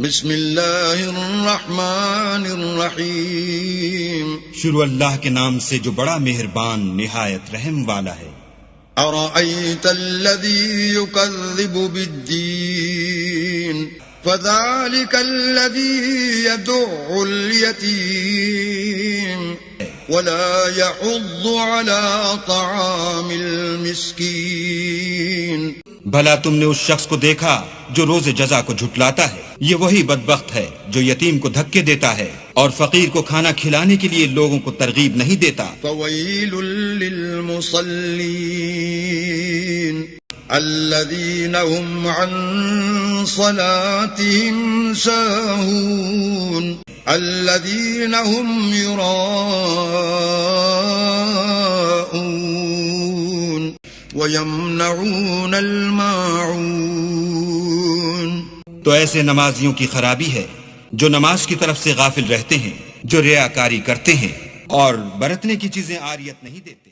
بسم اللہ الرحمن الرحیم. شروع اللہ کے نام سے جو بڑا مہربان نہایت رحم والا ہے. ارأیت الذی یکذب بالدین فذلک الذی یدع الیتیم ولا يحض على طعام المسکین. بھلا تم نے اس شخص کو دیکھا جو روز جزا کو جھٹلاتا ہے؟ یہ وہی بدبخت ہے جو یتیم کو دھکے دیتا ہے اور فقیر کو کھانا کھلانے کے لیے لوگوں کو ترغیب نہیں دیتا. فویل للمصلین الذین هم عن صلاتهم ساہون الذین هم یراءون وَيَمْنَعُونَ الْمَاعُونَ. تو ایسے نمازیوں کی خرابی ہے جو نماز کی طرف سے غافل رہتے ہیں، جو ریاکاری کرتے ہیں اور برتنے کی چیزیں عاریت نہیں دیتے.